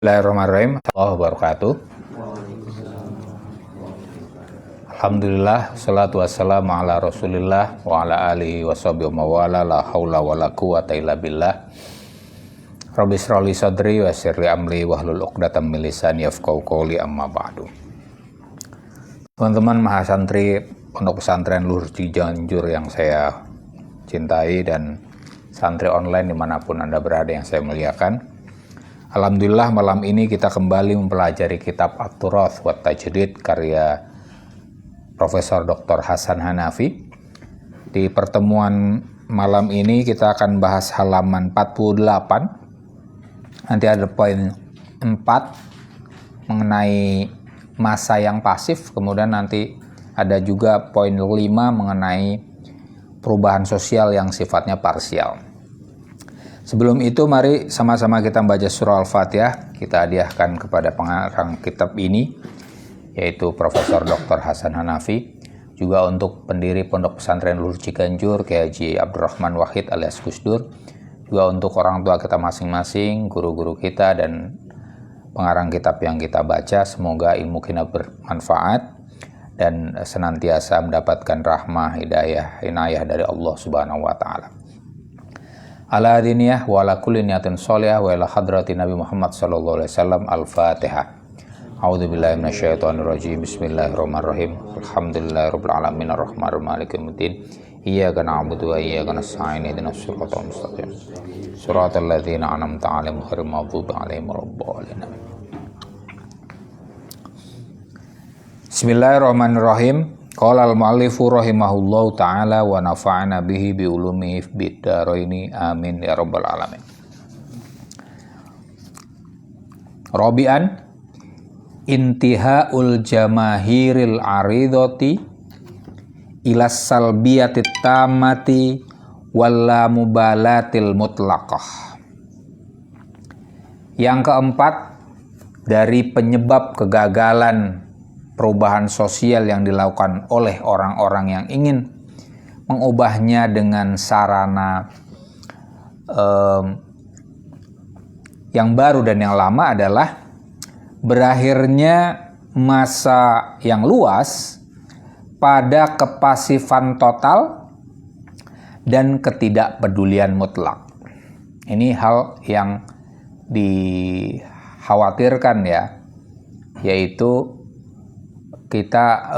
Bismillahirrahmanirrahim. Warahmatullahi wabarakatuh. Alhamdulillah, salatu wassalamu ala rasulillah wa ala alihi wa sahbihi wa mawala, la hawla wa la quwata illa billah. Rabbi shrah li sadri wa yassir li amri wahlul 'uqdatam min lisani yafqahu qawli, amma ba'du. Teman-teman mahasantri Pondok Pesantren Luhur Ciganjur yang saya cintai dan santri online dimanapun Anda berada yang saya muliakan. Alhamdulillah, malam ini kita kembali mempelajari kitab At-Turath wa Tajdid karya Profesor Dr. Hasan Hanafi. Di pertemuan malam ini kita akan bahas halaman 48. Nanti ada poin 4 mengenai masa yang pasif, kemudian nanti ada juga poin 5 mengenai perubahan sosial yang sifatnya parsial. Sebelum itu, mari sama-sama kita membaca surah Al-Fatihah. Kita hadiahkan kepada pengarang kitab ini, yaitu Profesor Dr. Hasan Hanafi. Juga untuk pendiri Pondok Pesantren Luhur Ciganjur, Kiai Haji Abdurrahman Wahid alias Gus Dur. Juga untuk orang tua kita masing-masing, guru-guru kita, dan pengarang kitab yang kita baca. Semoga ilmu kita bermanfaat dan senantiasa mendapatkan rahmah, hidayah, inayah dari Allah Subhanahu wa Ta'ala. Ala diniyah wa ala kulli niyatin sholihah wa ila hadrati Nabi Muhammad sallallahu alaihi wasallam. Al-Fatihah. A'udzubillahi minasyaitonir rajim. Bismillahirrahmanirrahim. Alhamdulillahirabbil alamin arrahmanirrahim maliki yaumiddin. Iyyaka na'budu wa iyyaka nasta'in ihdinas siratal mustaqim. Shiratal ladzina an'amta 'alaihim ghairil maghdubi 'alaihim waladdallin. Bismillahirrahmanirrahim. Qala al-mu'allifu rahimahullahu ta'ala wa nafa'ana bihi bi ulumihi fid dharaini amin ya rabbal alamin. Rabi'an, intihaul jamahiril aridati ilas salbiyatit tamati walla mubalatil mutlaqah. Yang keempat, dari penyebab kegagalan perubahan sosial yang dilakukan oleh orang-orang yang ingin mengubahnya dengan sarana yang baru dan yang lama adalah berakhirnya masa yang luas pada kepasifan total dan ketidakpedulian mutlak. Ini hal yang dikhawatirkan ya, yaitu kita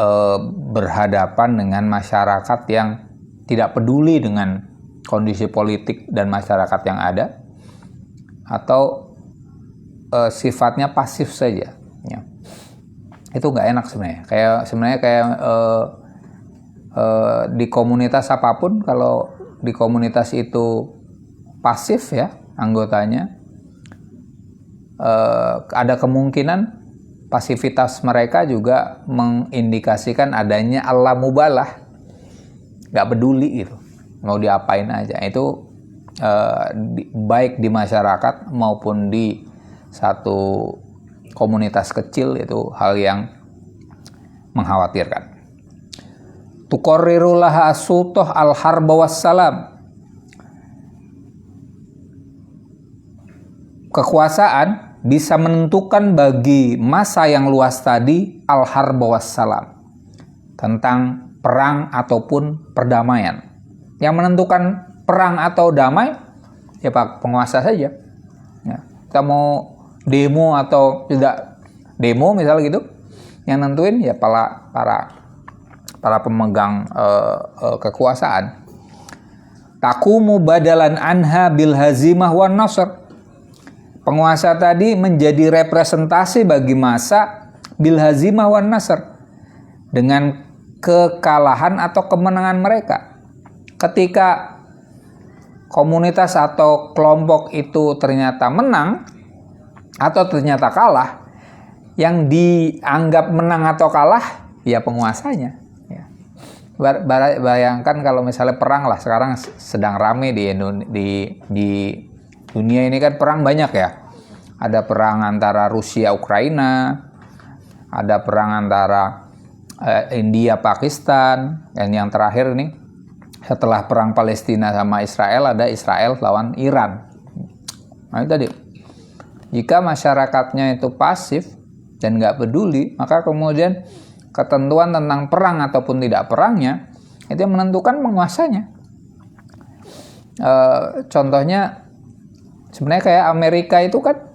berhadapan dengan masyarakat yang tidak peduli dengan kondisi politik dan masyarakat yang ada, atau sifatnya pasif saja. Ya. Itu nggak enak sebenarnya. Kayak di komunitas apapun, kalau di komunitas itu pasif ya anggotanya, ada kemungkinan pasivitas mereka juga mengindikasikan adanya al-mubalah, nggak peduli gitu, mau diapain aja. Itu baik di masyarakat maupun di satu komunitas kecil, itu hal yang mengkhawatirkan. Tuqarrirullah asutoh al-harba wassalam. Kekuasaan bisa menentukan bagi masa yang luas tadi al-harba wassalam, tentang perang ataupun perdamaian. Yang menentukan perang atau damai ya Pak penguasa saja. Ya, kita mau demo atau tidak demo misalnya gitu, yang nentuin ya para pemegang kekuasaan. Taqumu badalan anha bil hazimah wan nasr. Penguasa tadi menjadi representasi bagi masa bil hazimah wan nasr, dengan kekalahan atau kemenangan mereka. Ketika komunitas atau kelompok itu ternyata menang atau ternyata kalah, yang dianggap menang atau kalah ya penguasanya. Ya. Bayangkan kalau misalnya perang lah, sekarang sedang rame di dunia ini kan perang banyak ya. Ada perang antara Rusia Ukraina, ada perang antara India Pakistan, dan yang terakhir ini setelah perang Palestina sama Israel ada Israel lawan Iran. Nah itu tadi Jika masyarakatnya itu pasif dan nggak peduli, maka kemudian ketentuan tentang perang ataupun tidak perangnya itu yang menentukan penguasanya. Contohnya sebenarnya kayak Amerika itu kan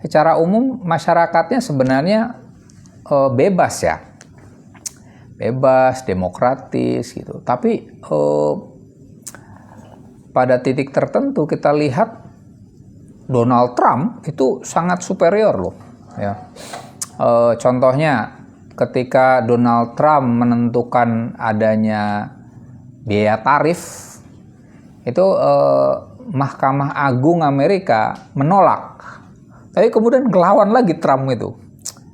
secara umum masyarakatnya sebenarnya bebas ya, bebas, demokratis gitu. Tapi pada titik tertentu kita lihat Donald Trump itu sangat superior loh ya. Contohnya ketika Donald Trump menentukan adanya biaya tarif itu Mahkamah Agung Amerika menolak. Tapi kemudian ngelawan lagi Trump itu.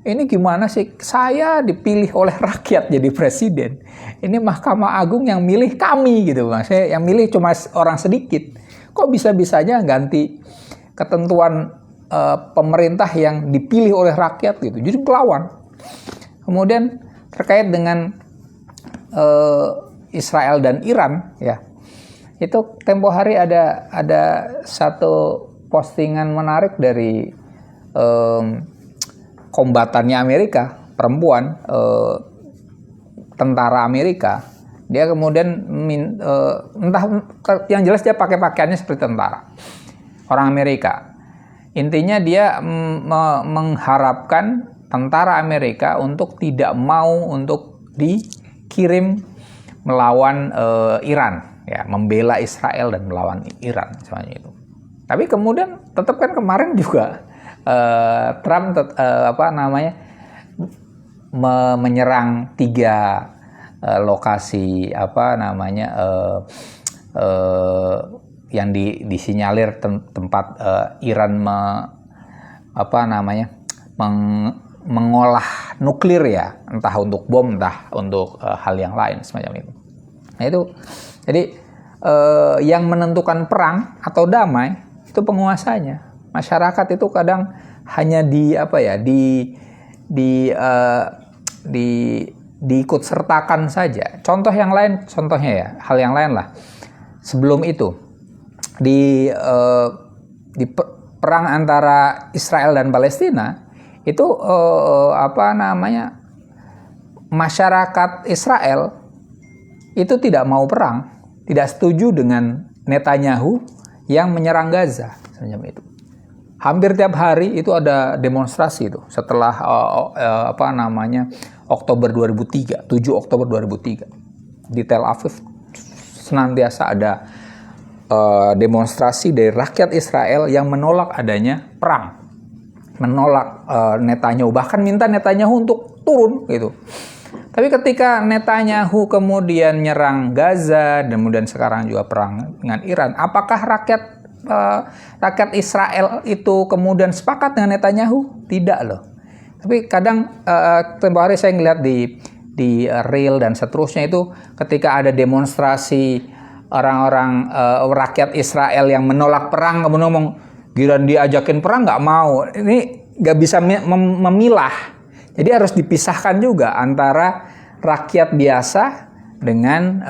Ini gimana sih? Saya dipilih oleh rakyat jadi presiden. Ini Mahkamah Agung yang milih kami gitu, maksudnya yang milih cuma orang sedikit. Kok bisa-bisanya ganti ketentuan pemerintah yang dipilih oleh rakyat gitu. Jadi melawan. Kemudian terkait dengan Israel dan Iran ya. Itu tempo hari ada satu postingan menarik dari kombatannya Amerika, perempuan tentara Amerika. Dia kemudian entah yang jelas dia pakai pakaiannya seperti tentara. Orang Amerika. Intinya dia mengharapkan tentara Amerika untuk tidak mau untuk dikirim melawan Iran, ya, membela Israel dan melawan Iran semuanya itu. Tapi kemudian tetap kan kemarin juga Trump menyerang 3 lokasi yang disinyalir tempat Iran mengolah nuklir ya, entah untuk bom, entah untuk hal yang lain semacam itu. Nah itu, jadi yang menentukan perang atau damai itu penguasanya. Masyarakat itu kadang hanya diikut sertakan saja. Contoh yang lain, hal yang lain lah. Sebelum itu di perang antara Israel dan Palestina itu masyarakat Israel itu tidak mau perang, tidak setuju dengan Netanyahu yang menyerang Gaza semacam itu. Hampir tiap hari itu ada demonstrasi itu setelah Oktober 2003, 7 Oktober 2003 di Tel Aviv senantiasa ada demonstrasi dari rakyat Israel yang menolak adanya perang, menolak Netanyahu, bahkan minta Netanyahu untuk turun gitu. Tapi ketika Netanyahu kemudian nyerang Gaza dan kemudian sekarang juga perang dengan Iran, apakah rakyat Israel itu kemudian sepakat dengan Netanyahu? Tidak loh. Tapi kadang tempoh hari saya ngeliat di Reel dan seterusnya itu ketika ada demonstrasi orang-orang rakyat Israel yang menolak perang kemudian ngomong giliran diajakin perang nggak mau. Ini nggak bisa memilah. Jadi harus dipisahkan juga antara rakyat biasa dengan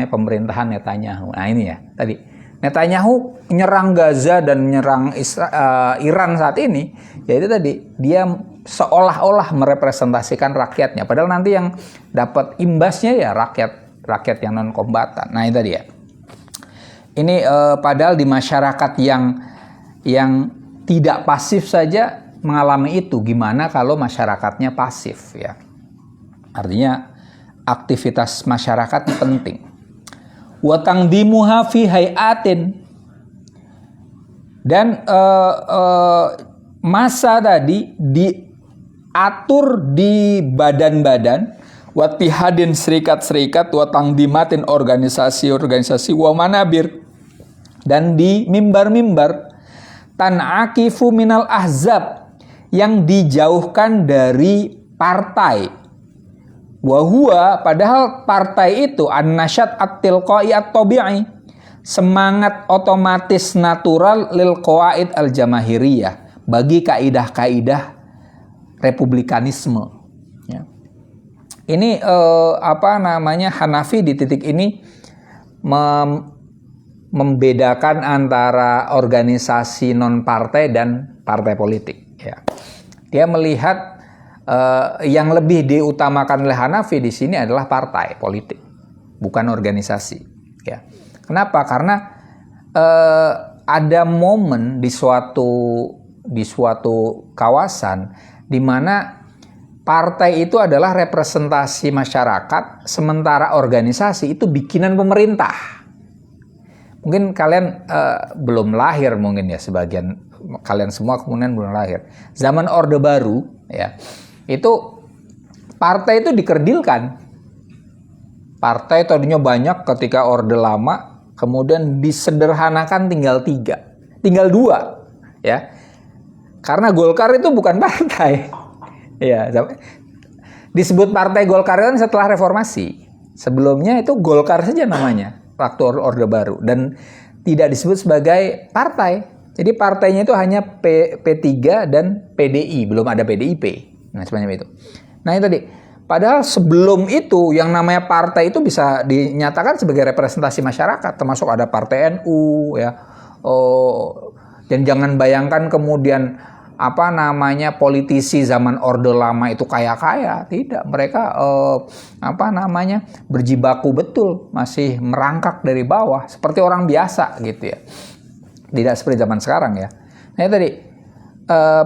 pemerintahan Netanyahu. Nah ini ya tadi Netanyahu menyerang Gaza dan menyerang Iran saat ini, yaitu tadi dia seolah-olah merepresentasikan rakyatnya, padahal nanti yang dapat imbasnya ya rakyat yang non kombatan. Nah itu tadi ya. Ini padahal di masyarakat yang tidak pasif saja mengalami itu, gimana kalau masyarakatnya pasif ya. Artinya aktivitas masyarakat penting. Wa tangdimuha fi hayatin, dan masa tadi diatur di badan-badan, watihadin serikat-serikat, wa tangdimatin organisasi-organisasi, wa manabir, dan di mimbar-mimbar, tan'akifu minal ahzab, yang dijauhkan dari partai. Wahua, padahal partai itu an-nasyat at-tilqai at-tabi'i, semangat otomatis natural lil qawaid al-jamahiriyah, bagi kaidah-kaidah republikanisme ya. Ini Hanafi di titik ini membedakan antara organisasi non-partai dan partai politik. Ya. Dia melihat yang lebih diutamakan oleh Hanafi di sini adalah partai politik, bukan organisasi. Ya. Kenapa? Karena ada momen di suatu kawasan di mana partai itu adalah representasi masyarakat, sementara organisasi itu bikinan pemerintah. Mungkin kalian belum lahir, mungkin ya, sebagian kalian semua kemudian belum lahir. Zaman Orde Baru, ya, itu partai itu dikerdilkan. Partai tadinya banyak ketika Orde Lama, kemudian disederhanakan tinggal 3, tinggal 2, ya. Karena Golkar itu bukan partai. Ya, disebut partai Golkar kan setelah reformasi. Sebelumnya itu Golkar saja namanya waktu Orde Baru dan tidak disebut sebagai partai. Jadi partainya itu hanya P3 dan PDI, belum ada PDIP. Nah, sebenarnya itu. Nah, itu tadi. Padahal sebelum itu yang namanya partai itu bisa dinyatakan sebagai representasi masyarakat, termasuk ada partai NU, ya. Dan jangan bayangkan kemudian politisi zaman Orde Lama itu kaya-kaya. Tidak, mereka berjibaku betul, masih merangkak dari bawah seperti orang biasa gitu ya. Tidak seperti zaman sekarang ya. Nah, tadi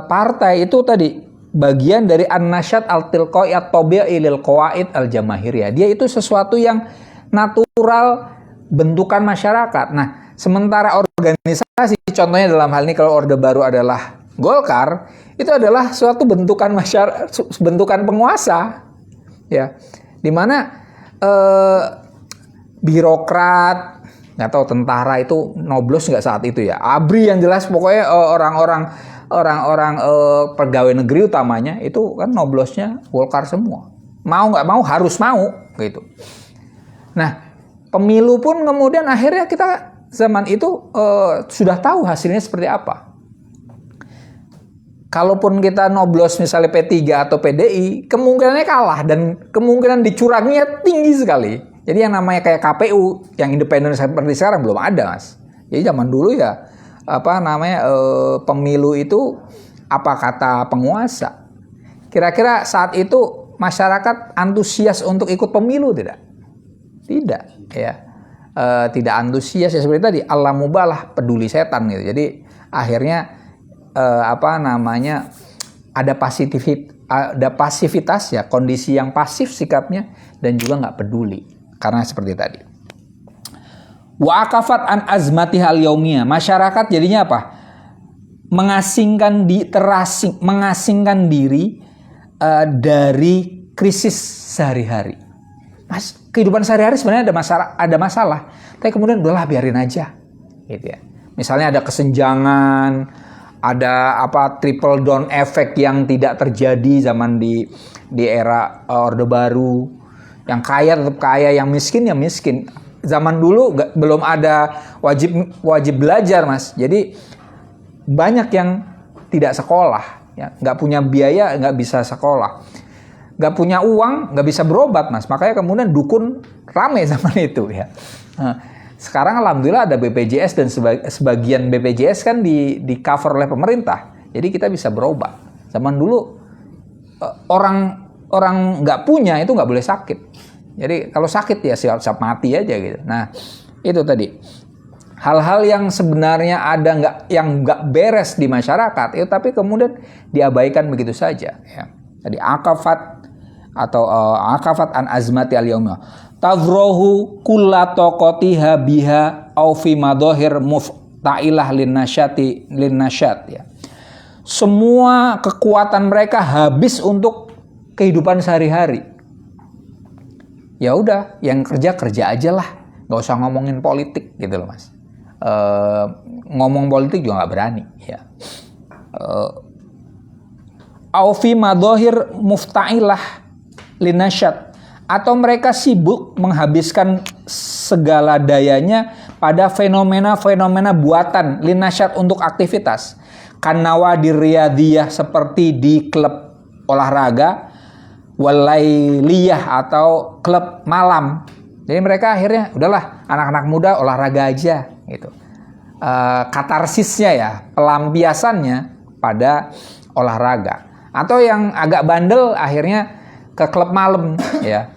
partai itu tadi bagian dari an-nasyat al-tilqai at-tabi'i lil qawaid al-jamaahiriyah. Dia itu sesuatu yang natural, bentukan masyarakat. Nah, sementara organisasi, contohnya dalam hal ini kalau Orde Baru adalah Golkar, itu adalah suatu bentukan masyarakat, bentukan penguasa, ya, di mana birokrat, nggak tahu tentara itu noblos nggak saat itu ya, ABRI yang jelas, pokoknya orang-orang pegawai negeri utamanya itu kan noblosnya Golkar semua, mau nggak mau harus mau gitu. Nah, pemilu pun kemudian akhirnya kita zaman itu sudah tahu hasilnya seperti apa. Kalaupun kita noblos misalnya P3 atau PDI, kemungkinannya kalah dan kemungkinan dicuranginya tinggi sekali. Jadi yang namanya kayak KPU yang independen seperti sekarang belum ada, Mas. Jadi zaman dulu ya pemilu itu apa kata penguasa. Kira-kira saat itu masyarakat antusias untuk ikut pemilu tidak? Tidak, ya. Tidak antusias ya, seperti tadi, Allah mubalah, peduli setan gitu. Jadi akhirnya ada pasivitas ya, kondisi yang pasif sikapnya dan juga nggak peduli karena seperti tadi. Wa akafat an azmatiha al-yaumiyah. Masyarakat jadinya apa? Mengasingkan diri dari krisis sehari-hari. Kehidupan sehari-hari sebenarnya ada masalah, tapi kemudian udahlah biarin aja, gitu ya. Misalnya ada kesenjangan, ada triple down effect yang tidak terjadi zaman di era Orde Baru. Yang kaya tetap kaya, yang miskin ya miskin. Zaman dulu belum ada wajib belajar, Mas. Jadi banyak yang tidak sekolah, ya, nggak punya biaya, nggak bisa sekolah, nggak punya uang, nggak bisa berobat, Mas. Makanya kemudian dukun rame zaman itu, ya. Nah, sekarang alhamdulillah ada BPJS dan sebagian BPJS kan di cover oleh pemerintah. Jadi kita bisa berobat. Zaman dulu orang nggak punya itu nggak boleh sakit. Jadi kalau sakit ya siap mati aja gitu. Nah, itu tadi. Hal-hal yang sebenarnya yang nggak beres di masyarakat itu tapi kemudian diabaikan begitu saja, ya. Tadi akafat an azmati al-yaumiyah. Tavrohu kulla taqatiha biha au fi madhahir mufta'ilah linnasyat, ya. Semua kekuatan mereka habis untuk kehidupan sehari-hari. Ya udah, yang kerja aja lah, nggak usah ngomongin politik gitu loh, Mas. Ngomong politik juga nggak berani, ya. Au fi madhahir mufta'ilah linnasyat, atau mereka sibuk menghabiskan segala dayanya pada fenomena-fenomena buatan linasyat untuk aktivitas. Kanawadir riyadiyah seperti di klub olahraga, walailiyah atau klub malam, Jadi mereka akhirnya udahlah anak-anak muda olahraga aja gitu. Katarsisnya ya, pelampiasannya pada olahraga. Atau yang agak bandel akhirnya ke klub malam ya,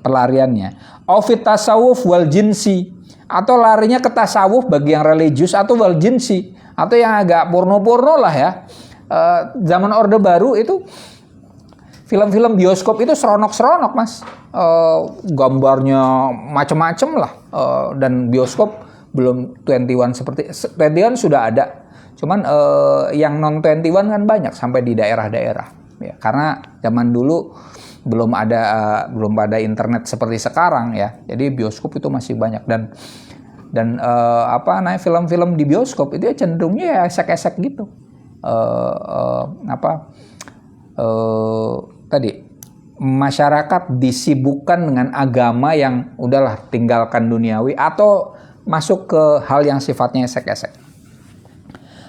pelariannya. Aufit tasawuf wal jinsi, atau larinya ke tasawuf bagi yang religius, atau wal jinsi, atau yang agak porno-porno lah ya. Zaman Orde Baru itu film-film bioskop itu seronok-seronok mas, gambarnya macem-macem lah, dan bioskop belum 21 seperti 21 sudah ada, cuman yang non 21 kan banyak sampai di daerah-daerah ya, karena zaman dulu belum ada internet seperti sekarang ya, jadi bioskop itu masih banyak dan film-film di bioskop itu ya cenderungnya ya esek-esek gitu. Masyarakat disibukkan dengan agama yang udahlah tinggalkan duniawi atau masuk ke hal yang sifatnya esek-esek.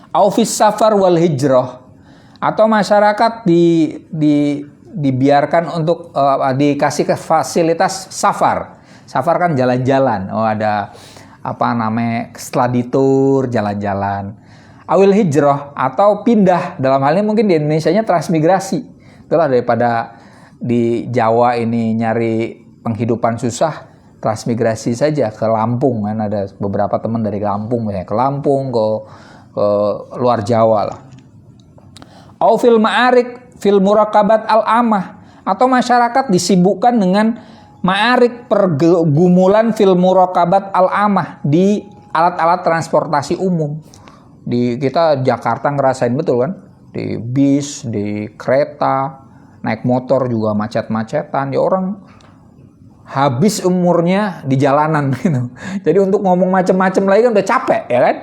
Aufis safar wal hijrah, atau masyarakat dibiarkan untuk dikasih ke fasilitas safar. Safar kan jalan-jalan. Ada setelah ditur jalan-jalan. Awil hijrah, atau pindah, dalam hal ini mungkin di Indonesianya transmigrasi. Itulah daripada di Jawa ini nyari penghidupan susah, transmigrasi saja ke Lampung, kan ada beberapa teman dari Lampung ya, ke Lampung, ke luar Jawa lah. Au fil ma'arik fil murakabat al-amah, atau masyarakat disibukkan dengan ma'arik, pergumulan fil murakabat al-amah, di alat-alat transportasi umum. Di kita Jakarta ngerasain betul kan, di bis, di kereta, naik motor juga macet-macetan, ya orang habis umurnya di jalanan gitu. Jadi untuk ngomong macem-macem lagi kan udah capek ya kan.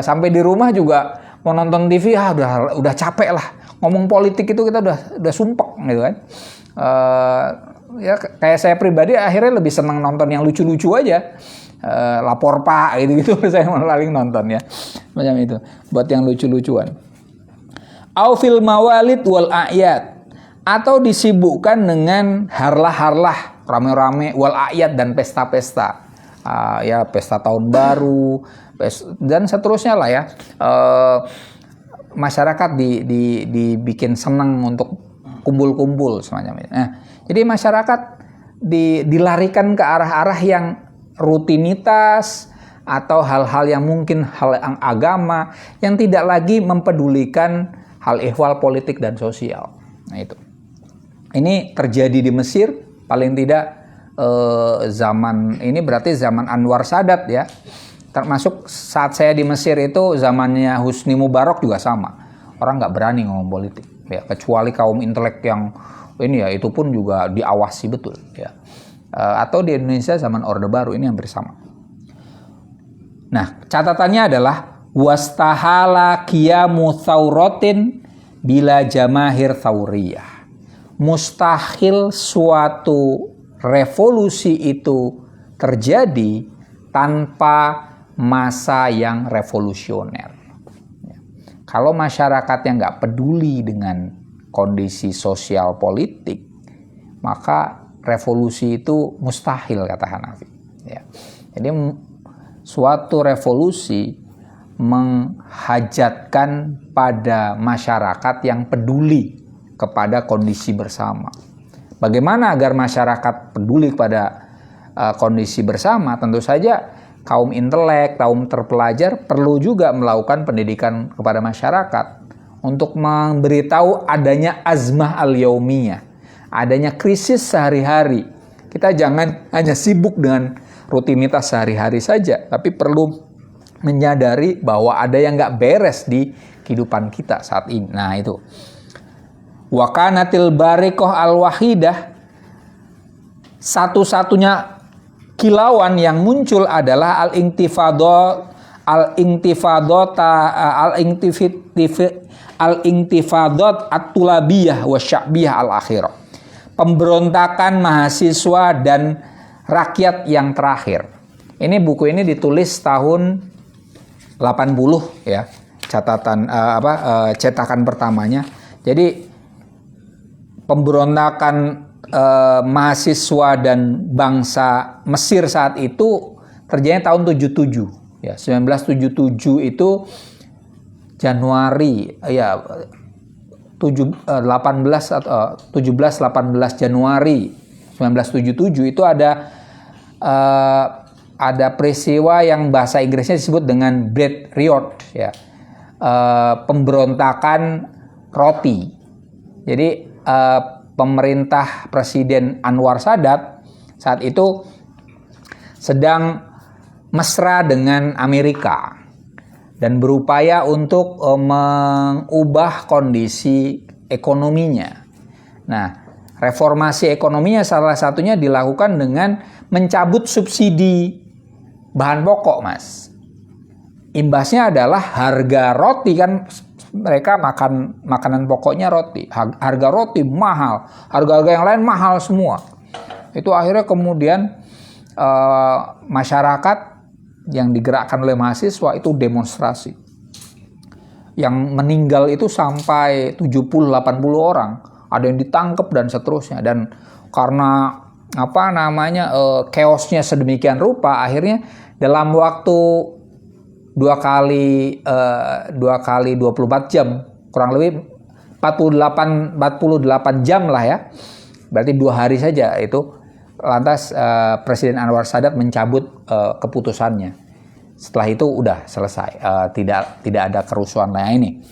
Sampai di rumah juga mau nonton TV udah capek lah. Ngomong politik itu kita udah sumpek gitu kan. Ya kayak saya pribadi akhirnya lebih senang nonton yang lucu-lucu aja. Lapor Pak gitu saya paling nonton ya. Macam itu. Buat yang lucu-lucuan. Au fil mawalid wal a'yad, atau disibukkan dengan harlah-harlah rame-rame wal a'yad dan pesta-pesta. Ya pesta tahun baru dan seterusnya lah ya. Masyarakat dibikin senang untuk kumpul-kumpul semacam itu. Nah, jadi masyarakat dilarikan ke arah-arah yang rutinitas atau hal-hal yang mungkin hal yang agama yang tidak lagi mempedulikan hal ihwal politik dan sosial. Nah itu. Ini terjadi di Mesir paling tidak zaman ini berarti zaman Anwar Sadat ya. Termasuk saat saya di Mesir itu zamannya Husni Mubarak juga sama. Orang nggak berani ngomong politik ya, kecuali kaum intelek yang ini ya, itu pun juga diawasi betul ya. Atau di Indonesia zaman Orde Baru ini hampir sama. Nah, catatannya adalah wastahala qiyamu tsauratin bila jamahir tsauriyah. Mustahil suatu revolusi itu terjadi tanpa masa yang revolusioner. Kalau masyarakatnya nggak peduli dengan kondisi sosial politik, maka revolusi itu mustahil, kata Hanafi. Ya. Jadi suatu revolusi menghajatkan pada masyarakat yang peduli kepada kondisi bersama. Bagaimana agar masyarakat peduli kepada kondisi bersama? Tentu saja kaum intelek, kaum terpelajar perlu juga melakukan pendidikan kepada masyarakat untuk memberitahu adanya azmah al-yaumiyah, adanya krisis sehari-hari. Kita jangan hanya sibuk dengan rutinitas sehari-hari saja, tapi perlu menyadari bahwa ada yang nggak beres di kehidupan kita saat ini. Nah itu. Wa kanatil bariqah al-wahidah, satu-satunya kilauan yang muncul adalah al-intifadat at-tulabiyah wa sya'biyah al-akhirah. Pemberontakan mahasiswa dan rakyat yang terakhir. Ini buku ini ditulis tahun 80 ya. Cetakan pertamanya. Jadi pemberontakan mahasiswa dan bangsa Mesir saat itu terjadi tahun 77 ya, 1977 itu Januari ya 17-18 Januari 1977 itu ada peristiwa yang bahasa Inggrisnya disebut dengan Bread Riot ya, pemberontakan roti. Jadi pemerintah Presiden Anwar Sadat saat itu sedang mesra dengan Amerika dan berupaya untuk mengubah kondisi ekonominya. Nah, reformasi ekonominya salah satunya dilakukan dengan mencabut subsidi bahan pokok, Mas. Imbasnya adalah harga roti, kan mereka makan makanan pokoknya roti. Harga roti mahal, harga-harga yang lain mahal semua. Itu akhirnya kemudian masyarakat yang digerakkan oleh mahasiswa itu demonstrasi. Yang meninggal itu sampai 70-80 orang. Ada yang ditangkap dan seterusnya. Dan karena chaosnya sedemikian rupa, akhirnya dalam waktu 2 kali 24 jam, kurang lebih 48 jam lah ya, berarti 2 hari saja itu, lantas Presiden Anwar Sadat mencabut keputusannya. Setelah itu udah selesai, tidak ada kerusuhan lain ini.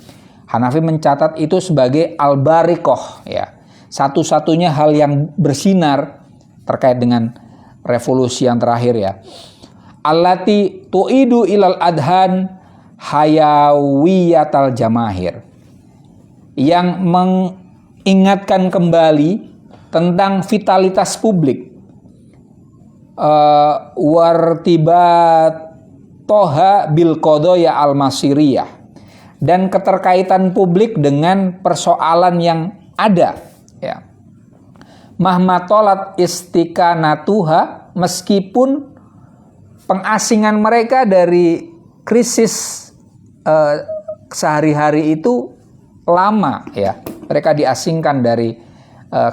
Hanafi mencatat itu sebagai al-bariqah ya, satu-satunya hal yang bersinar terkait dengan revolusi yang terakhir ya. Allati tu'idu ilal adhan hayawiyatal jamahir, yang mengingatkan kembali tentang vitalitas publik, wartibat toha bil qadaya al masiriyah, dan keterkaitan publik dengan persoalan yang ada ya. Mahmatolat istiqanatuha, meskipun pengasingan mereka dari krisis sehari-hari itu lama ya. Mereka diasingkan dari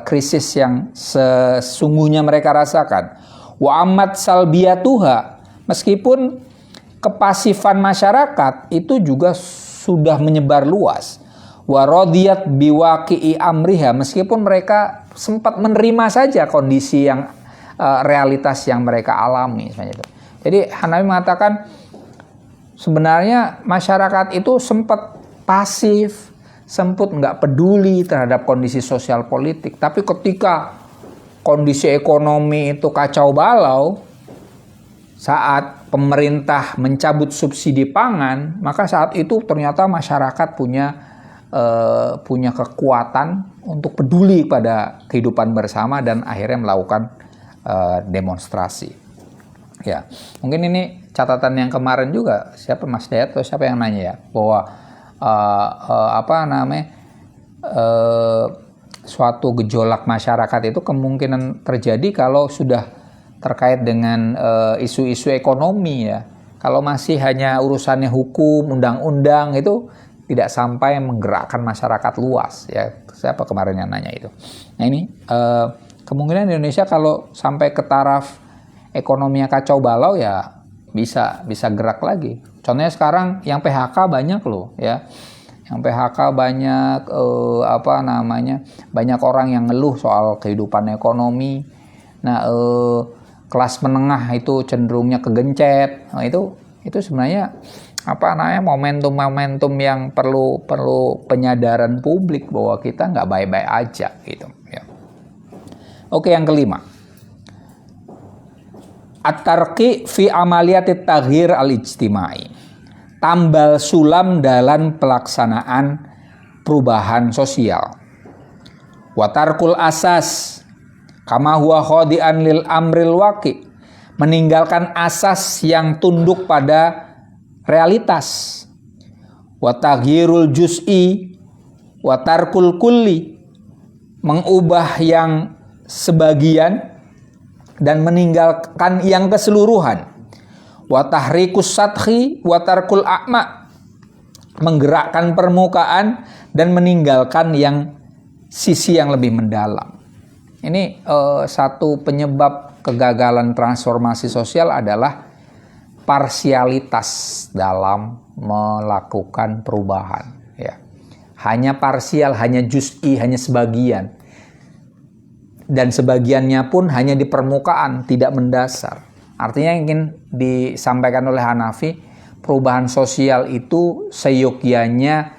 krisis yang sesungguhnya mereka rasakan. Wa amat salbiyatuha, meskipun kepasifan masyarakat itu juga sudah menyebar luas. Wa radiyat biwaqi'i amriha, meskipun mereka sempat menerima saja kondisi yang realitas yang mereka alami misalnya itu. Jadi Hanafi mengatakan sebenarnya masyarakat itu sempat pasif, sempat nggak peduli terhadap kondisi sosial politik. Tapi ketika kondisi ekonomi itu kacau balau, saat pemerintah mencabut subsidi pangan, maka saat itu ternyata masyarakat punya kekuatan untuk peduli pada kehidupan bersama dan akhirnya melakukan demonstrasi. Ya, mungkin ini catatan yang kemarin juga, siapa Mas Dayat atau siapa yang nanya ya, bahwa suatu gejolak masyarakat itu kemungkinan terjadi kalau sudah terkait dengan isu-isu ekonomi ya. Kalau masih hanya urusannya hukum, undang-undang, itu tidak sampai menggerakkan masyarakat luas ya. Siapa kemarin yang nanya itu. Nah ini kemungkinan Indonesia kalau sampai ke taraf ekonominya kacau balau ya bisa gerak lagi. Contohnya sekarang yang PHK banyak loh ya. Yang PHK banyak banyak orang yang ngeluh soal kehidupan ekonomi. Nah, kelas menengah itu cenderungnya kegencet. Nah, itu sebenarnya momentum-momentum yang perlu penyadaran publik bahwa kita nggak baik-baik aja gitu ya. Oke, yang kelima. At-tarqi fi amaliyatit taghyir al-ijtimai. Tambal sulam dalam pelaksanaan perubahan sosial. Wa tarkul asas kama huwa khadi'an lil amril waqi. Meninggalkan asas yang tunduk pada realitas. Wa taghyirul juz'i wa tarkul kulli. Mengubah yang sebagian dan meninggalkan yang keseluruhan. Wa tahrikus sathi wa tarkul a'ma, menggerakkan permukaan dan meninggalkan yang sisi yang lebih mendalam. Ini satu penyebab kegagalan transformasi sosial adalah parsialitas dalam melakukan perubahan. Ya. Hanya parsial, hanya juz'i, hanya sebagian. Dan sebagiannya pun hanya di permukaan, tidak mendasar. Artinya yang ingin disampaikan oleh Hanafi, perubahan sosial itu seyogyanya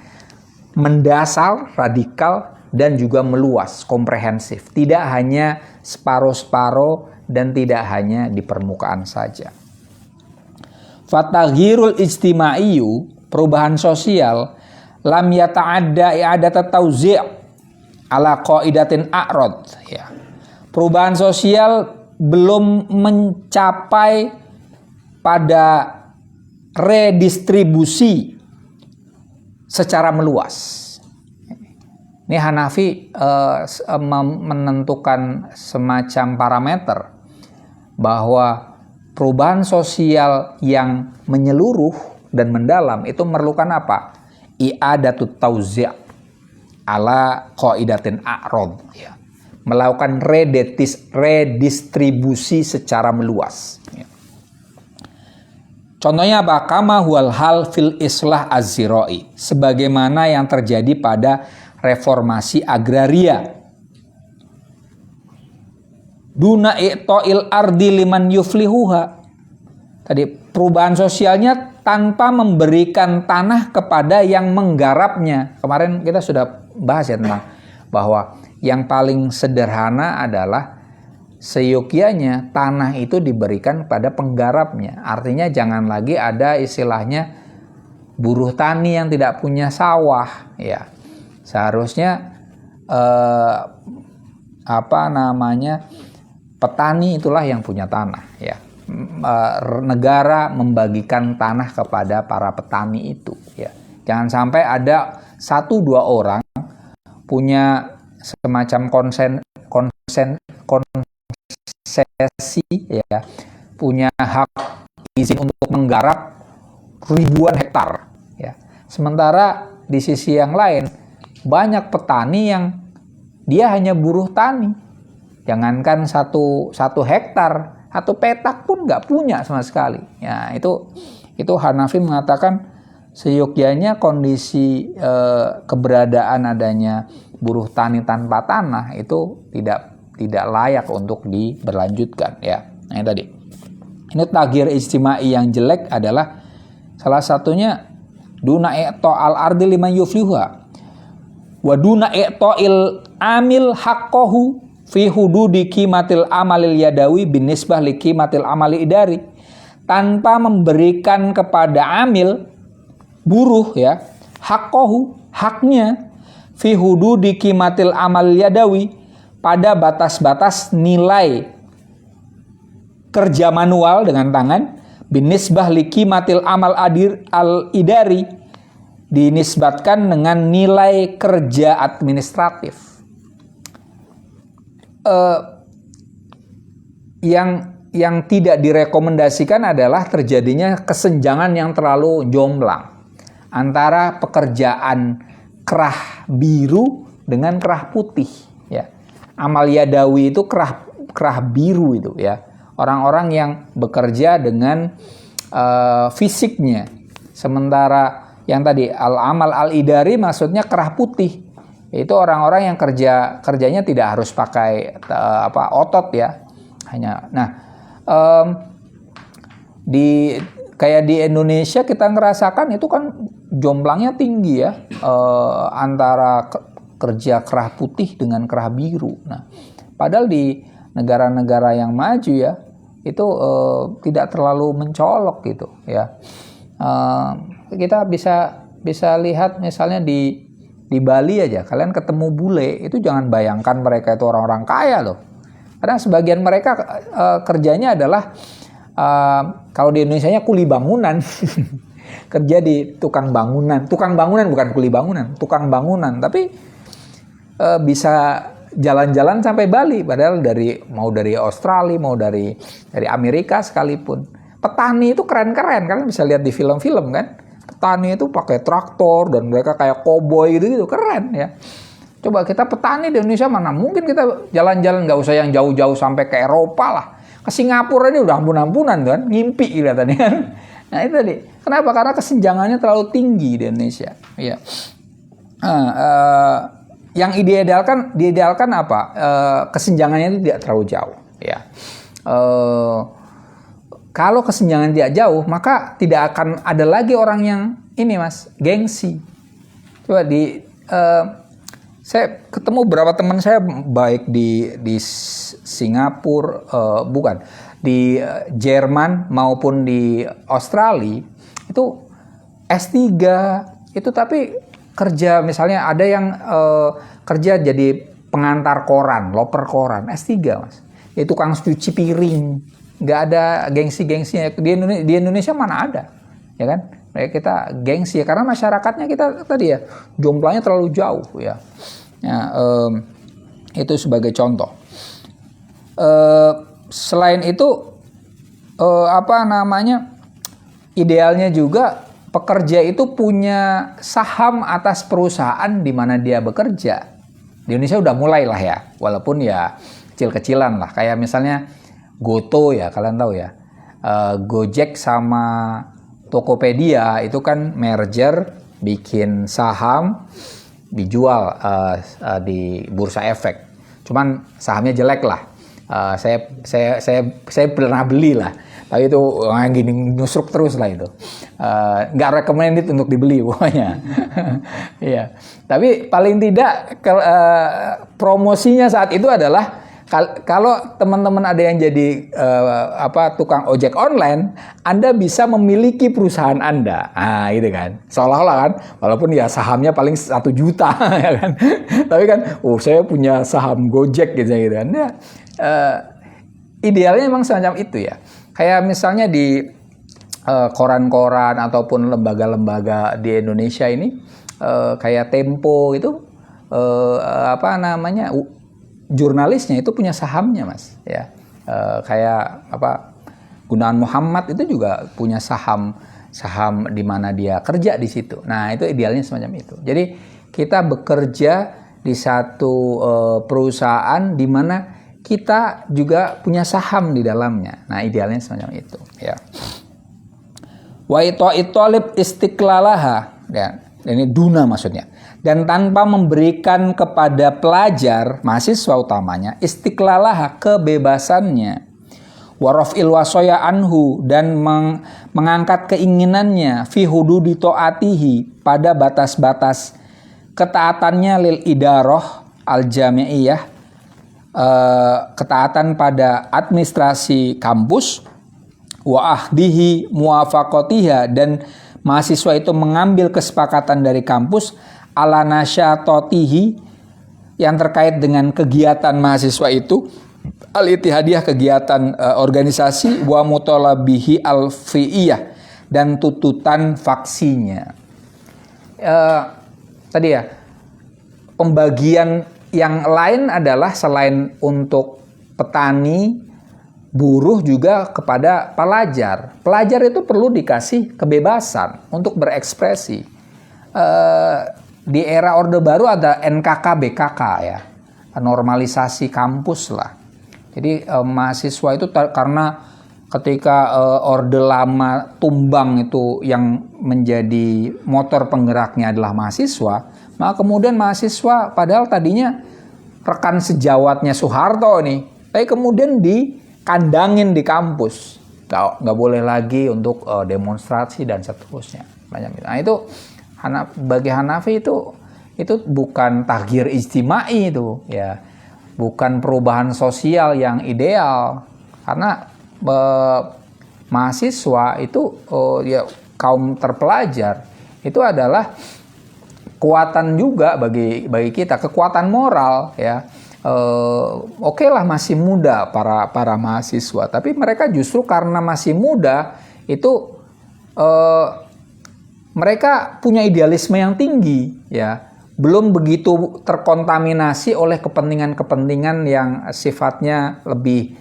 mendasar, radikal, dan juga meluas, komprehensif. Tidak hanya separuh-separuh dan tidak hanya di permukaan saja. Fataghirul ijtimaiyu, perubahan sosial, lam yata'adda i'adat tauzi' ala qaidatin a'rad. Ya. Perubahan sosial belum mencapai pada redistribusi secara meluas. Ini Hanafi menentukan semacam parameter bahwa perubahan sosial yang menyeluruh dan mendalam itu memerlukan apa? I'adatut tauzi' ala qaidatin a'rad. Ya. Melakukan redistribusi secara meluas. Ya. Contohnya apa? Kama huwal hal fil islah az-zirai. Sebagaimana yang terjadi pada reformasi agraria. Duna i'ta'il ardi liman yuflihuha. Tadi perubahan sosialnya tanpa memberikan tanah kepada yang menggarapnya. Kemarin kita sudah bahas ya tentang bahwa yang paling sederhana adalah seyogyanya tanah itu diberikan pada penggarapnya. Artinya jangan lagi ada istilahnya buruh tani yang tidak punya sawah, ya. Seharusnya petani itulah yang punya tanah, ya. Negara membagikan tanah kepada para petani itu, ya. Jangan sampai ada 1-2 orang punya semacam konsesi, ya, punya hak izin untuk menggarap ribuan hektar, ya. Sementara di sisi yang lain banyak petani yang dia hanya buruh tani, jangankan satu hektar, 1 petak pun nggak punya sama sekali. Ya, itu Hanafi mengatakan seyogyanya kondisi keberadaan adanya buruh tani tanpa tanah itu tidak layak untuk diberlanjutkan, ya. Nah, ini tadi. Ini taghir ijtimai yang jelek adalah salah satunya duna i'ta'al ardi liman yuflihuha wa duna i'ta'il amil haqqahu fi hududi qimatil amalil yadawi binisbah li qimatil amali idari. Tanpa memberikan kepada amil buruh, ya, haqqahu, haknya, fi hududi qimatil amalil yadawi, pada batas-batas nilai kerja manual dengan tangan, binisbah li qimatil amal al idari, dinisbatkan dengan nilai kerja administratif. Yang tidak direkomendasikan adalah terjadinya kesenjangan yang terlalu jomplang antara pekerjaan kerah biru dengan kerah putih, ya. Amal yadawi itu kerah biru itu, ya. Orang-orang yang bekerja dengan fisiknya. Sementara yang tadi al-amal al-idari maksudnya kerah putih. Itu orang-orang yang kerjanya tidak harus pakai otot, ya. Hanya kayak di Indonesia kita ngerasakan itu kan jomblangnya tinggi, ya, antara kerja kerah putih dengan kerah biru. Nah, padahal di negara-negara yang maju, ya, itu tidak terlalu mencolok gitu, ya. Kita bisa lihat misalnya di Bali aja, kalian ketemu bule itu jangan bayangkan mereka itu orang-orang kaya loh. Karena sebagian mereka kerjanya adalah kalau di Indonesianya kuli bangunan. Kerja di tukang bangunan bukan kuli bangunan, tukang bangunan, tapi bisa jalan-jalan sampai Bali, padahal mau dari Australia, mau dari Amerika sekalipun. Petani itu keren-keren, kalian bisa lihat di film-film kan. Petani itu pakai traktor dan mereka kayak koboi gitu, keren, ya. Coba kita petani di Indonesia, mana mungkin kita jalan-jalan, nggak usah yang jauh-jauh sampai ke Eropa lah. Ke Singapura ini udah ampun-ampunan kan, ngimpi kelihatannya kan. Nah itu tadi, kenapa? Karena kesenjangannya terlalu tinggi di Indonesia. Ya. Yang diidealkan apa? Kesenjangannya itu tidak terlalu jauh. Ya. Kalau kesenjangan tidak jauh, maka tidak akan ada lagi orang yang ini mas, gengsi. Coba saya ketemu beberapa teman saya baik di Singapura, di Jerman maupun di Australia itu S3 itu tapi kerja, misalnya ada yang kerja jadi pengantar koran, loper koran, S3 mas. Ya tukang cuci piring, nggak ada gengsi-gengsinya. Di Indonesia mana ada, ya kan? Kita gengsi ya, karena masyarakatnya kita tadi ya jumlahnya terlalu jauh ya. Itu sebagai contoh. Selain itu idealnya juga pekerja itu punya saham atas perusahaan di mana dia bekerja. Di Indonesia udah mulai lah ya, walaupun ya kecil-kecilan lah. Kayak misalnya Goto ya, kalian tahu ya. Gojek sama Tokopedia itu kan merger, bikin saham, dijual di Bursa Efek. Cuman sahamnya jelek lah. Saya pernah beli lah. Tapi itu gini nyusruk terus lah itu. Nggak recommended untuk dibeli pokoknya. Iya. Tapi paling tidak promosinya saat itu adalah kalau teman-teman ada yang jadi tukang ojek online, Anda bisa memiliki perusahaan Anda. Nah, gitu kan. Seolah-olah kan, walaupun ya sahamnya paling 1 juta ya kan. Tapi kan, saya punya saham Gojek gitu kan. Ya, idealnya memang semacam itu ya. Kayak misalnya di koran-koran ataupun lembaga-lembaga di Indonesia ini, kayak Tempo itu jurnalisnya itu punya sahamnya mas ya. Kayak Gunawan Muhammad itu juga punya saham di mana dia kerja di situ. Nah itu idealnya semacam itu. Jadi kita bekerja di satu perusahaan di mana kita juga punya saham di dalamnya. Nah idealnya semacam itu ya. Wa itolib istiqlalaha, dan ini duna maksudnya. Dan tanpa memberikan kepada pelajar, mahasiswa utamanya, istiqlalah kebebasannya, warofil wasoya anhu, dan mengangkat keinginannya, fi hududi to'atihi, pada batas-batas ketaatannya lil idaroh al jami'iyah, ketaatan pada administrasi kampus, wa ahdihi muwafaqatiha, dan mahasiswa itu mengambil kesepakatan dari kampus ala nasyatotihi, yang terkait dengan kegiatan mahasiswa itu, al-ittihadiyah, kegiatan organisasi, wa mutolabihi al-fi'iyah, dan tuntutan faksinya. Tadi ya, pembagian yang lain adalah selain untuk petani, buruh juga kepada pelajar. Pelajar itu perlu dikasih kebebasan untuk berekspresi. Di era Orde Baru ada NKK BKK ya, normalisasi kampus lah. Jadi mahasiswa itu karena ketika Orde Lama tumbang, itu yang menjadi motor penggeraknya adalah mahasiswa, maka kemudian mahasiswa padahal tadinya rekan sejawatnya Soeharto nih, tapi kemudian dikandangin di kampus, nggak boleh lagi untuk demonstrasi dan seterusnya. Nah itu bagi Hanafi itu bukan taghir ijtimai itu ya, bukan perubahan sosial yang ideal, karena mahasiswa itu ya kaum terpelajar itu adalah kekuatan juga bagi kita, kekuatan moral ya. Oke lah masih muda para mahasiswa, tapi mereka justru karena masih muda itu mereka punya idealisme yang tinggi ya, belum begitu terkontaminasi oleh kepentingan-kepentingan yang sifatnya lebih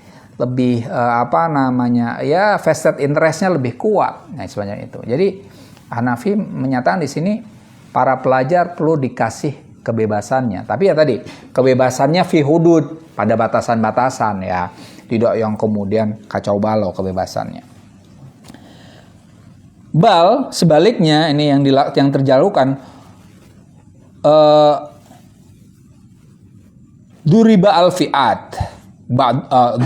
vested interest-nya lebih kuat. Nah, sebenarnya itu. Jadi Hanafi menyatakan di sini para pelajar perlu dikasih kebebasannya. Tapi ya tadi, kebebasannya fi hudud, pada batasan-batasan ya. Tidak yang kemudian kacau balau kebebasannya. Bal sebaliknya ini yang terjalukan duriba al-fi'at,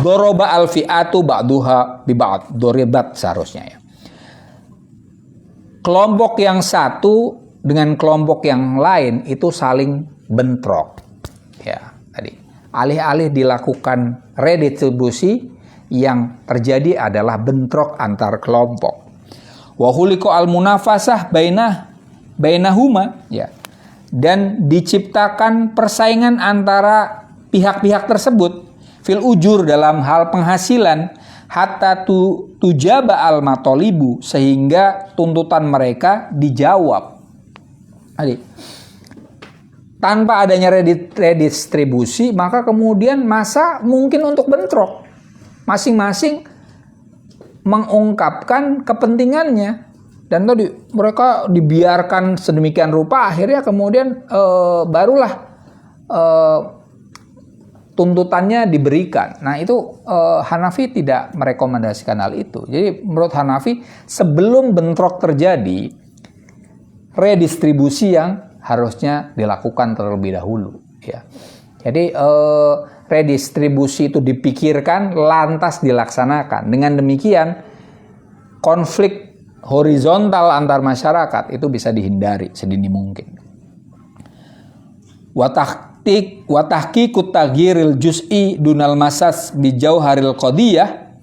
doroba al-fi'atu ba'duha bi ba'd, doribat seharusnya ya. Kelompok yang satu dengan kelompok yang lain itu saling bentrok. Ya, tadi. Alih-alih dilakukan redistribusi, yang terjadi adalah bentrok antar kelompok. Wa khuliqa al-munafasah bainahuma, ya. Dan diciptakan persaingan antara pihak-pihak tersebut fil ujur dalam hal penghasilan hatta tujaba al matolibu, sehingga tuntutan mereka dijawab. Adik, tanpa adanya redistribusi, maka kemudian masa mungkin untuk bentrok, masing-masing mengungkapkan kepentingannya. Dan tadi mereka dibiarkan sedemikian rupa, akhirnya kemudian barulah tuntutannya diberikan. Nah itu Hanafi tidak merekomendasikan hal itu. Jadi menurut Hanafi, sebelum bentrok terjadi, redistribusi yang harusnya dilakukan terlebih dahulu. Ya. Jadi redistribusi itu dipikirkan, lantas dilaksanakan. Dengan demikian, konflik horizontal antar masyarakat itu bisa dihindari sedini mungkin. Watahqiqut taghyiril juz'i dunal masas bi jauharil qadiyah,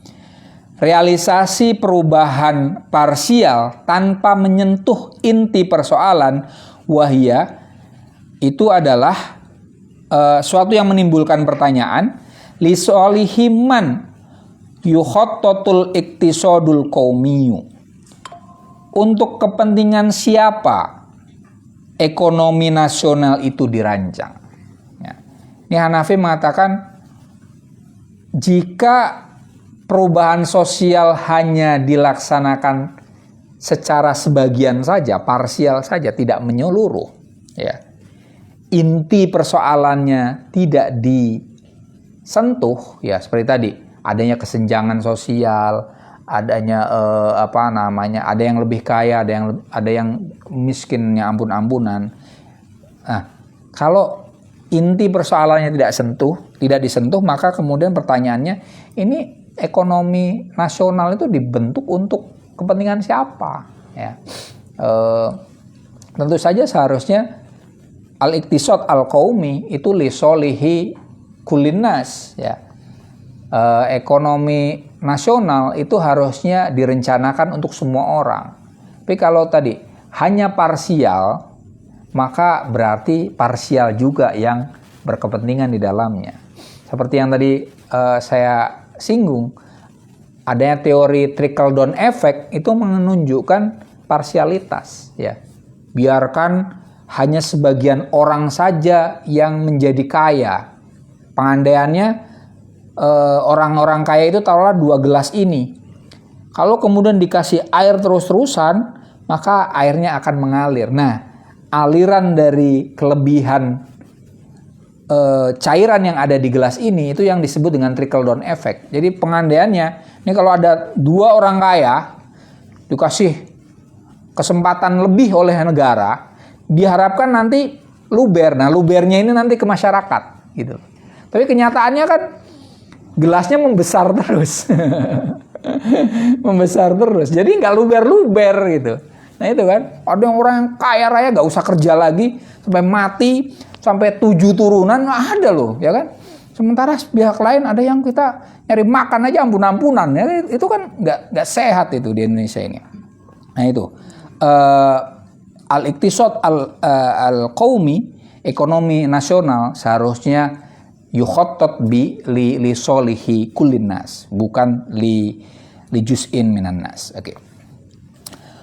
realisasi perubahan parsial tanpa menyentuh inti persoalan, wahia itu adalah suatu yang menimbulkan pertanyaan, li solihiman yukhattatul iktisadul qaumiyyu, untuk kepentingan siapa ekonomi nasional itu dirancang. Ya. Ini Hanafi mengatakan, jika perubahan sosial hanya dilaksanakan secara sebagian saja, parsial saja, tidak menyeluruh, ya, inti persoalannya tidak disentuh, ya seperti tadi, adanya kesenjangan sosial, adanya ada yang lebih kaya, ada yang miskinnya ampun-ampunan. Nah, kalau inti persoalannya tidak disentuh, maka kemudian pertanyaannya, ini ekonomi nasional itu dibentuk untuk kepentingan siapa? Ya, tentu saja seharusnya al-iktisad al-qaumi itu li solihi kulinnas, ya. Ekonomi nasional itu harusnya direncanakan untuk semua orang. Tapi kalau tadi hanya parsial, maka berarti parsial juga yang berkepentingan di dalamnya. Seperti yang tadi saya singgung, adanya teori trickle down effect itu menunjukkan parsialitas, ya. Biarkan hanya sebagian orang saja yang menjadi kaya. Pengandaiannya orang-orang kaya itu taruhlah 2 gelas ini. Kalau kemudian dikasih air terus-terusan, maka airnya akan mengalir. Nah, aliran dari kelebihan cairan yang ada di gelas ini itu yang disebut dengan trickle down effect. Jadi pengandaiannya, ini kalau ada 2 orang kaya dikasih kesempatan lebih oleh negara, diharapkan nanti luber. Nah, lubernya ini nanti ke masyarakat, gitu. Tapi kenyataannya kan gelasnya membesar terus. Membesar terus. Jadi nggak luber-luber gitu. Nah itu kan, ada yang orang yang kaya raya nggak usah kerja lagi sampai mati, sampai 7 turunan, ada loh, ya kan. Sementara pihak lain ada yang kita nyari makan aja ampun-ampunan, ya, itu kan nggak sehat itu di Indonesia ini. Nah itu al-iktisad al-qaumi, ekonomi nasional seharusnya yukhattat bi li solihi kullinas, bukan li juz'in minan nas. Oke.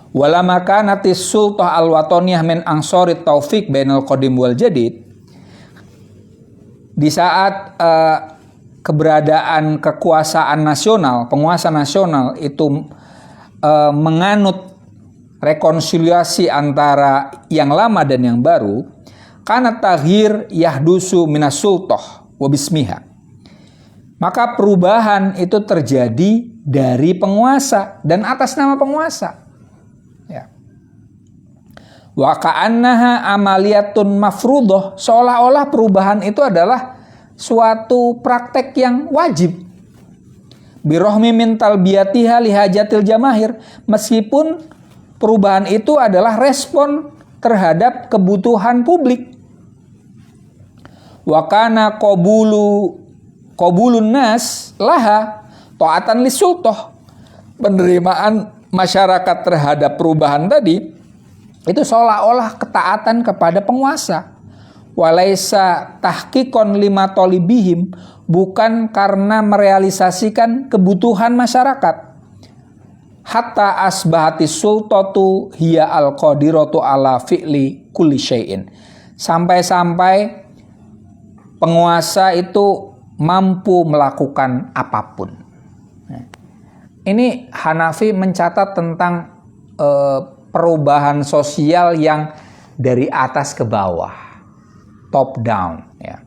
Wala makanatis sultah al-watoniyah min ansori taufik bainal qadim wal jadid. Di saat keberadaan kekuasaan nasional, penguasa nasional itu menganut rekonsiliasi antara yang lama dan yang baru, Kana taghir yahdusu minas sultah wa bismiha. Maka perubahan itu terjadi dari penguasa dan atas nama penguasa. Ya. Wa ka'annaha amaliyatun mafruḍah, seolah-olah perubahan itu adalah suatu praktek yang wajib. Birohmi min talbiyatiha lihajatil jamahir, meskipun perubahan itu adalah respon terhadap kebutuhan publik. Wa kana qabulun nas laha ta'atan lisultah. Penerimaan masyarakat terhadap perubahan tadi itu seolah-olah ketaatan kepada penguasa. Walaisa tahqiqon lima talibihim, bukan karena merealisasikan kebutuhan masyarakat. Hatta asbahati sultatu hiya al-qadiratu ala fi'li kulli syai'in. Sampai-sampai penguasa itu mampu melakukan apapun. Ini Hanafi mencatat tentang perubahan sosial yang dari atas ke bawah, top down. Ya.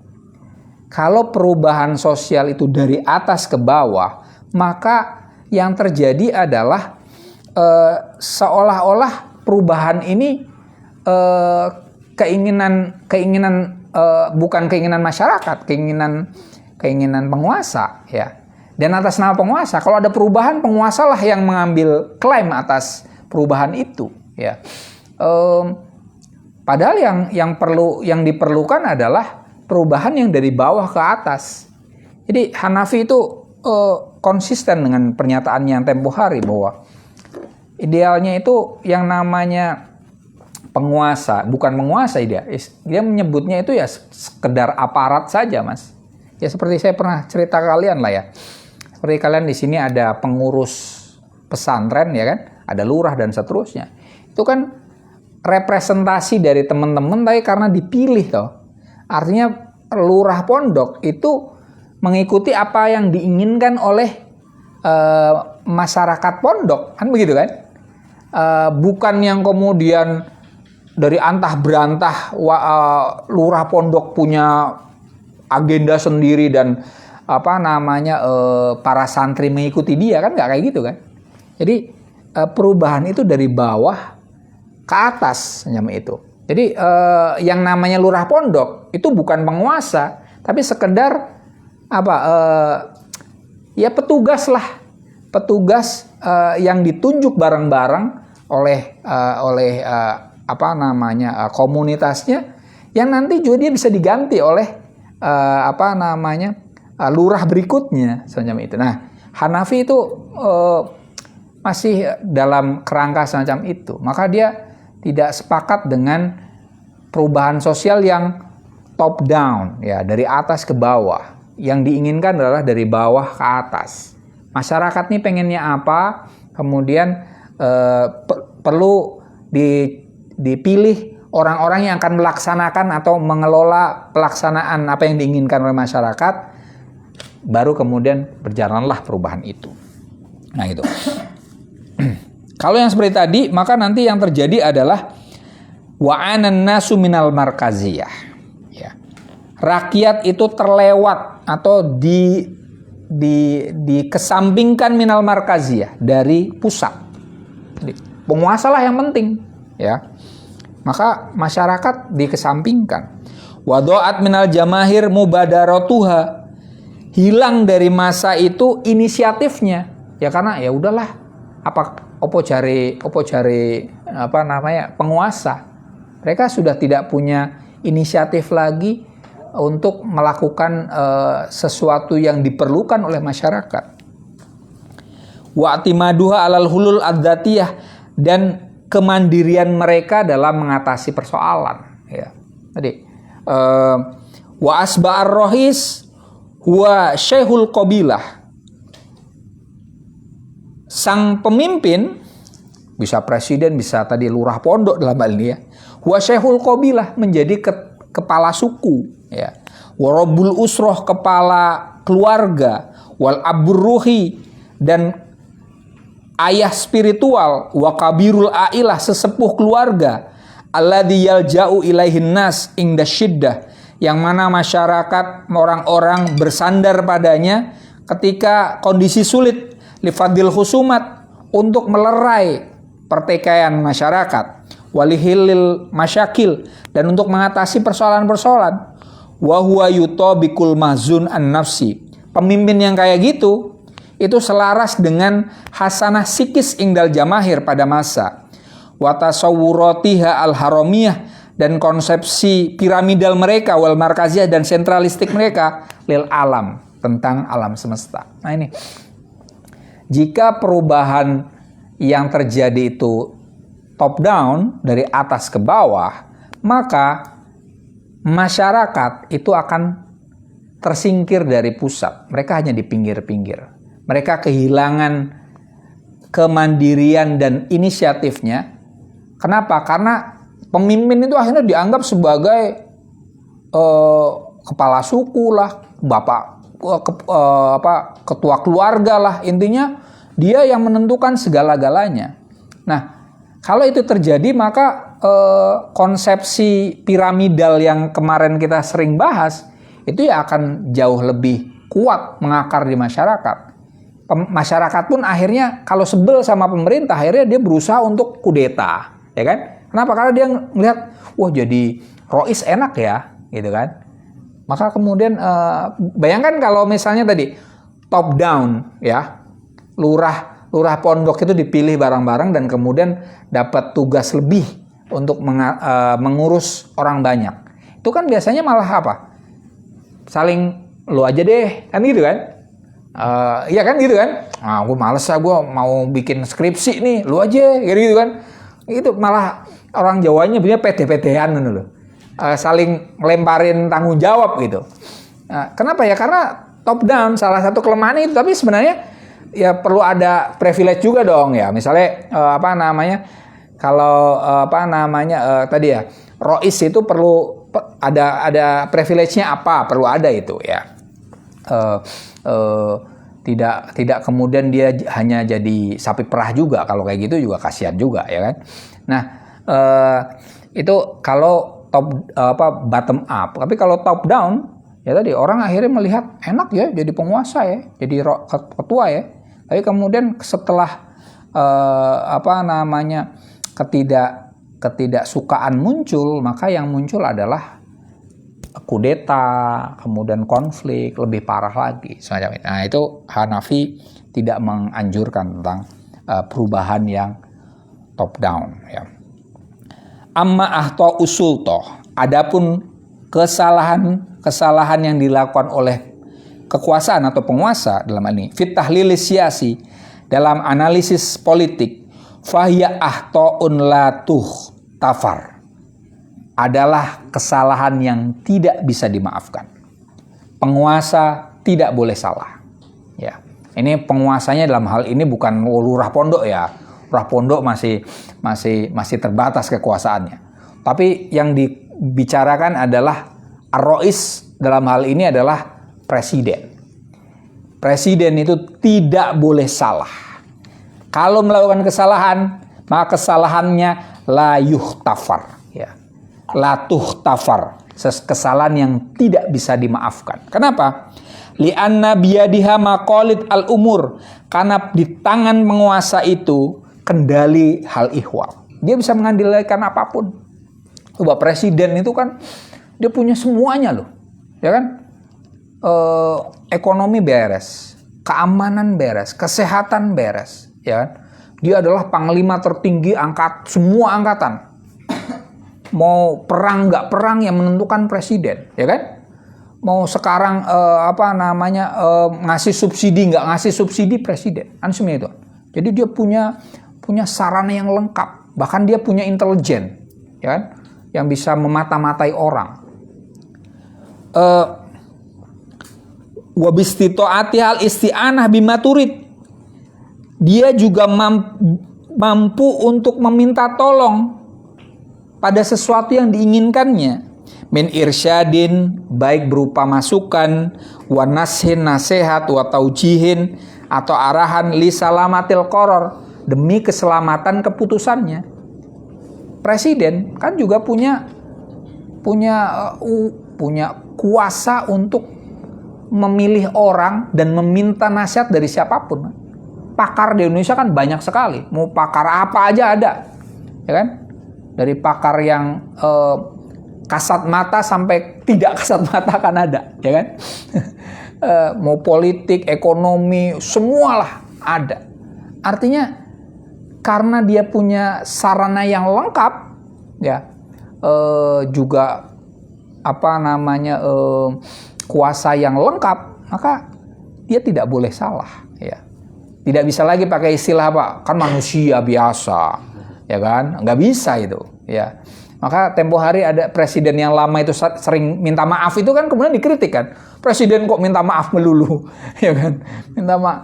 Kalau perubahan sosial itu dari atas ke bawah, maka yang terjadi adalah seolah-olah perubahan ini bukan keinginan masyarakat, keinginan penguasa, ya. Dan atas nama penguasa, kalau ada perubahan, penguasa lah yang mengambil klaim atas perubahan itu, ya. Padahal yang diperlukan adalah perubahan yang dari bawah ke atas. Jadi Hanafi itu konsisten dengan pernyataannya yang tempo hari bahwa idealnya itu yang namanya penguasa, bukan menguasai dia menyebutnya itu ya sekedar aparat saja, Mas. Ya seperti saya pernah cerita kalian lah ya. Seperti kalian di sini ada pengurus pesantren ya kan, ada lurah dan seterusnya. Itu kan representasi dari teman-teman tapi karena dipilih toh. Artinya lurah pondok itu mengikuti apa yang diinginkan oleh masyarakat pondok, kan begitu kan? Bukan yang kemudian dari antah berantah lurah pondok punya agenda sendiri dan para santri mengikuti dia, kan nggak kayak gitu kan? Jadi perubahan itu dari bawah ke atas namanya itu. Jadi yang namanya lurah pondok itu bukan penguasa, tapi sekedar petugas lah, petugas yang ditunjuk bareng-bareng oleh komunitasnya, yang nanti juga dia bisa diganti oleh lurah berikutnya semacam itu. Nah, Hanafi itu masih dalam kerangka semacam itu, maka dia tidak sepakat dengan perubahan sosial yang top down, ya, dari atas ke bawah. Yang diinginkan adalah dari bawah ke atas. Masyarakat nih pengennya apa, kemudian perlu dipilih orang-orang yang akan melaksanakan atau mengelola pelaksanaan apa yang diinginkan oleh masyarakat, baru kemudian berjalanlah perubahan itu. Nah itu. Kalau yang seperti tadi, maka nanti yang terjadi adalah wa'anan nasu minal markaziyah. Ya. Rakyat itu terlewat atau dikesampingkan minal markaziyah, dari pusat. Jadi, penguasa lah yang penting, ya. Maka masyarakat dikesampingkan. Wadoat minal jamahir mubadaratuha, hilang dari masa itu inisiatifnya, ya, karena ya udahlah, opo jare penguasa. Mereka sudah tidak punya inisiatif lagi untuk melakukan sesuatu yang diperlukan oleh masyarakat. Wa'timaduha alal hulul adzatiyah, dan kemandirian mereka dalam mengatasi persoalan, ya. Tadi wa asba'ar rohis huwa syekhul qabilah, sang pemimpin, bisa presiden, bisa tadi lurah pondok dalam hal ini ya, huwa syekhul qabilah, menjadi kepala suku, ya. Wa rabbul usroh, kepala keluarga, wal aburruhi, dan ayah spiritual, wa kabirul ailah, sesepuh keluarga, alladzi yalja'u ilaihin nas inda syiddah, yang mana masyarakat orang-orang bersandar padanya ketika kondisi sulit, lifadil khusumat, untuk melerai pertikaian masyarakat, walihilil masyakil, dan untuk mengatasi persoalan-persoalan. Wa huwa yutabikul mahzun an nafsi. Pemimpin yang kayak gitu itu selaras dengan hasanah sikis ingdal jamahir pada masa. Wa tasawwuratiha al-haramiyah, dan konsepsi piramidal mereka, wal markaziyah, dan sentralistik mereka, lil alam, tentang alam semesta. Nah ini, jika perubahan yang terjadi itu top down, dari atas ke bawah, maka masyarakat itu akan tersingkir dari pusat. Mereka hanya di pinggir-pinggir. Mereka kehilangan kemandirian dan inisiatifnya. Kenapa? Karena pemimpin itu akhirnya dianggap sebagai kepala suku lah, ketua keluarga lah. Intinya dia yang menentukan segala-galanya. Nah, kalau itu terjadi, maka konsepsi piramidal yang kemarin kita sering bahas itu ya akan jauh lebih kuat mengakar di masyarakat. Masyarakat pun akhirnya kalau sebel sama pemerintah, akhirnya dia berusaha untuk kudeta, ya kan? Kenapa? Karena dia melihat, wah jadi Rois enak ya, gitu kan? Maka kemudian bayangkan kalau misalnya tadi top down, ya, lurah pondok itu dipilih bareng-bareng dan kemudian dapat tugas lebih untuk mengurus orang banyak. Itu kan biasanya malah apa? Saling lu aja deh, kan gitu kan? Iya kan gitu kan? Gue males lah, gue mau bikin skripsi nih, lu aja, gitu kan? Itu malah orang Jawanya punya pede-pedean gitu loh. Saling lemparin tanggung jawab gitu. Kenapa ya? Karena top down salah satu kelemahan itu, tapi sebenarnya ya perlu ada privilege juga dong ya. Misalnya tadi ya, Rois itu perlu ada privilege-nya apa? Perlu ada itu ya. Tidak kemudian dia hanya jadi sapi perah juga. Kalau kayak gitu juga kasihan juga ya kan. Nah, itu kalau bottom up. Tapi kalau top down, ya tadi orang akhirnya melihat enak ya jadi penguasa ya, jadi ketua ya. Tapi kemudian setelah ketidaksukaan muncul, maka yang muncul adalah kudeta, kemudian konflik lebih parah lagi semacam itu. Nah, itu Hanafi tidak menganjurkan tentang perubahan yang top down ya. Amma ahta usultoh, adapun kesalahan yang dilakukan oleh kekuasaan atau penguasa dalam hal ini fit tahlilis siasi, dalam analisis politik, fahiya ahtaun latuh tafar, adalah kesalahan yang tidak bisa dimaafkan. Penguasa tidak boleh salah. Ya, ini penguasanya dalam hal ini bukan lurah pondok ya. Lurah pondok masih terbatas kekuasaannya. Tapi yang dibicarakan adalah ar-Rois, dalam hal ini adalah presiden. Presiden itu tidak boleh salah. Kalau melakukan kesalahan, maka kesalahannya la yuhtafar, ya. La tuhtafar, kesalahan yang tidak bisa dimaafkan. Kenapa? Li'anna biyadiha maqalid al-umur, karena di tangan penguasa itu kendali hal ihwal. Dia bisa mengendalikan apapun. Coba presiden itu kan dia punya semuanya loh, ya kan? Ekonomi beres, keamanan beres, kesehatan beres, ya kan? Dia adalah panglima tertinggi semua angkatan. Mau perang nggak perang yang menentukan presiden, ya kan? Mau sekarang ngasih subsidi nggak ngasih subsidi presiden, kan semua itu. Jadi dia punya sarana yang lengkap, bahkan dia punya intelijen, ya kan? Yang bisa memata-matai orang. Wabistitoati hal isti'anah bimaturid, dia juga mampu untuk meminta tolong pada sesuatu yang diinginkannya, min irsyadin, baik berupa masukan, wa nashin, nasihat, wa taujihin, atau arahan li salamatil qoror, demi keselamatan keputusannya. presiden kan juga punya kuasa untuk memilih orang dan meminta nasihat dari siapapun. Pakar di Indonesia kan banyak sekali, mau pakar apa aja ada, ya kan? Dari pakar yang kasat mata sampai tidak kasat mata kan ada, ya kan? Mau politik, ekonomi, semualah ada. Artinya karena dia punya sarana yang lengkap, ya, juga kuasa yang lengkap, maka dia tidak boleh salah, ya. Tidak bisa lagi pakai istilah kan manusia biasa, ya kan? Nggak bisa itu, ya. Maka tempo hari ada presiden yang lama itu sering minta maaf itu kan kemudian dikritik kan. Presiden kok minta maaf melulu, ya kan? Minta maaf.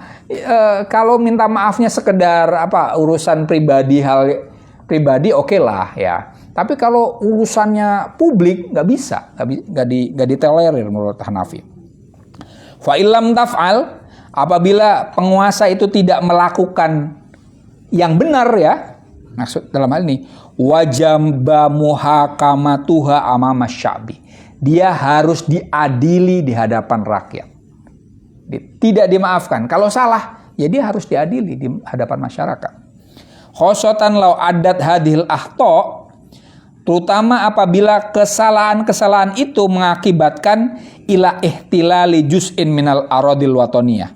Kalau minta maafnya sekedar urusan pribadi, hal pribadi, oke lah, ya. Tapi kalau urusannya publik nggak bisa, nggak ditolerir menurut Hanafi. Fa illam taf'al, apabila penguasa itu tidak melakukan yang benar, ya, maksud dalam hal ini wajamba muhakamatuha amama sya'bi, dia harus diadili di hadapan rakyat, tidak dimaafkan. Kalau salah, ya dia harus diadili di hadapan masyarakat. Khosotan lau adat hadhil akhto, terutama apabila kesalahan-kesalahan itu mengakibatkan ila ihtilali juz'in minal aradil watoniyah,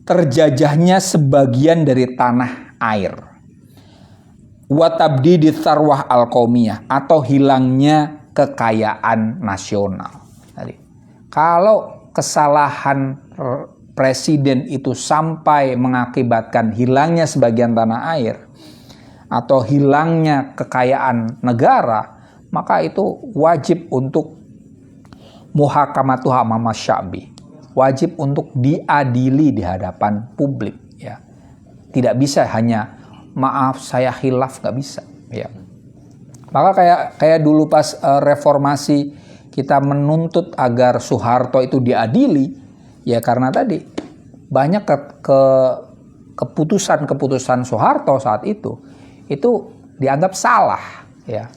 terjajahnya sebagian dari tanah air, wa tabdidi tsarwah al-qaumiyah, atau hilangnya kekayaan nasional. Jadi, kalau kesalahan presiden itu sampai mengakibatkan hilangnya sebagian tanah air atau hilangnya kekayaan negara, maka itu wajib untuk muhakamatuha amama sya'bi, wajib untuk diadili di hadapan publik, ya. Tidak bisa hanya maaf saya khilaf, nggak bisa, ya. Maka kayak dulu pas reformasi kita menuntut agar Soeharto itu diadili, ya karena tadi banyak keputusan Soeharto saat itu dianggap salah, ya.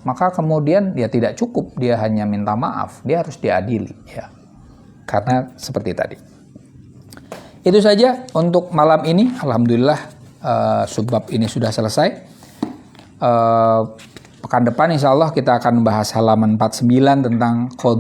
Maka kemudian dia tidak cukup dia hanya minta maaf, dia harus diadili, ya. Karena seperti tadi. Itu saja untuk malam ini. Alhamdulillah subbab ini sudah selesai. Pekan depan insya Allah kita akan membahas halaman 49 tentang